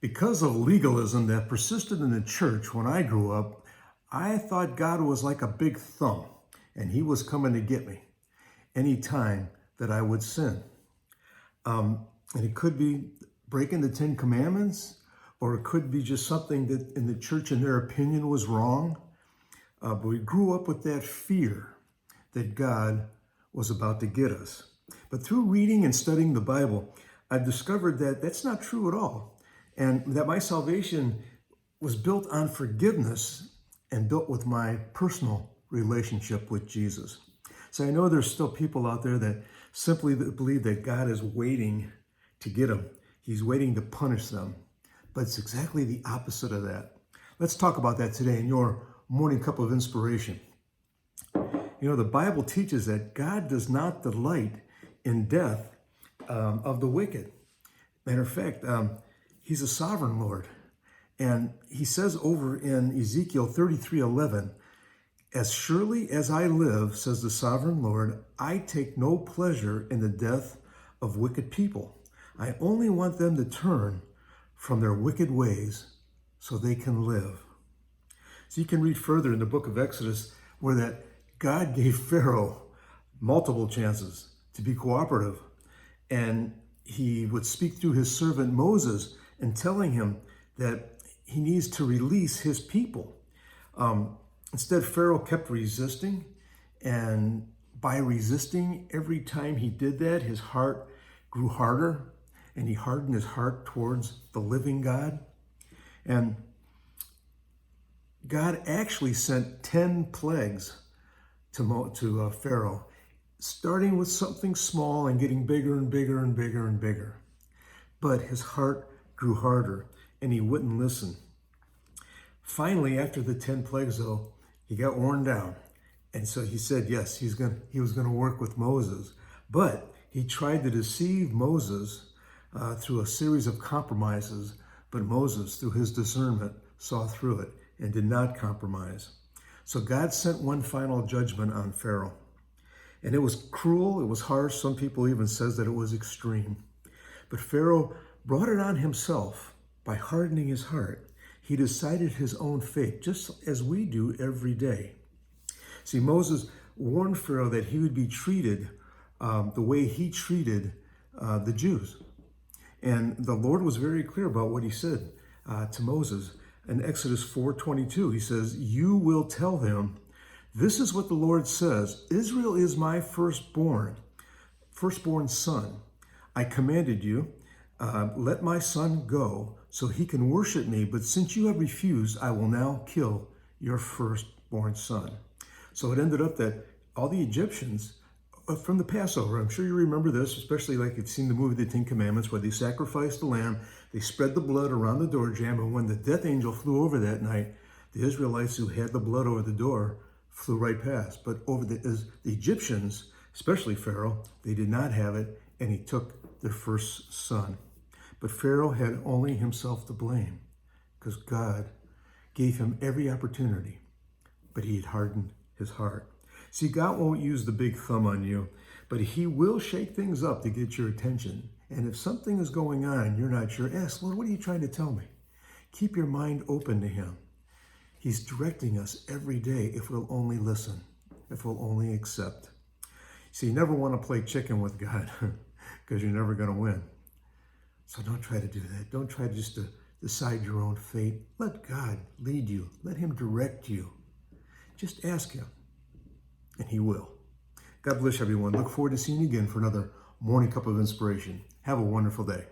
Because of legalism that persisted in the church when I grew up, I thought God was like a big thumb and he was coming to get me any time that I would sin. And it could be breaking the Ten Commandments, or it could be just something that in the church, in their opinion, was wrong. But we grew up with that fear that God was about to get us. But through reading and studying the Bible, I've discovered that that's not true at all. And that my salvation was built on forgiveness and built with my personal relationship with Jesus. So I know there's still people out there that simply believe that God is waiting to get them. He's waiting to punish them. But it's exactly the opposite of that. Let's talk about that today in your morning cup of inspiration. You know, the Bible teaches that God does not delight in death of the wicked. Matter of fact, he's a sovereign Lord. And he says over in Ezekiel 33:11, "As surely as I live, says the sovereign Lord, I take no pleasure in the death of wicked people. I only want them to turn from their wicked ways so they can live." So you can read further in the book of Exodus where that God gave Pharaoh multiple chances to be cooperative. And he would speak through his servant Moses and telling him that he needs to release his people. Instead, Pharaoh kept resisting. And by resisting, every time he did that, his heart grew harder. And he hardened his heart towards the living God. And God actually sent 10 plagues to Pharaoh, starting with something small and getting bigger and bigger and bigger and bigger. But his heart grew harder and he wouldn't listen. Finally, after the 10 plagues, though, he got worn down. And so he said, yes, he was going to work with Moses. But he tried to deceive Moses through a series of compromises. But Moses, through his discernment, saw through it and did not compromise. So God sent one final judgment on Pharaoh. And it was cruel, it was harsh. Some people even says that it was extreme. But Pharaoh brought it on himself by hardening his heart. He decided his own fate, just as we do every day. See, Moses warned Pharaoh that he would be treated the way he treated the Jews. And the Lord was very clear about what he said to Moses. In Exodus 4:22, he says, "You will tell him, this is what the Lord says, Israel is my firstborn son. I commanded you, let my son go so he can worship me. But since you have refused, I will now kill your firstborn son." So it ended up that all the Egyptians from the Passover, I'm sure you remember this, especially like you've seen the movie The Ten Commandments, where they sacrificed the lamb, they spread the blood around the door jamb, and when the death angel flew over that night, the Israelites who had the blood over the door flew right past. But over the Egyptians, especially Pharaoh, they did not have it, and he took their first son. But Pharaoh had only himself to blame because God gave him every opportunity, but he had hardened his heart. See, God won't use the big thumb on you, but he will shake things up to get your attention. And if something is going on and you're not sure, ask, Lord, what are you trying to tell me? Keep your mind open to him. He's directing us every day if we'll only listen, if we'll only accept. See, you never want to play chicken with God because you're never going to win. So don't try to do that. Don't try just to decide your own fate. Let God lead you. Let him direct you. Just ask him, and he will. God bless everyone. Look forward to seeing you again for another morning cup of inspiration. Have a wonderful day.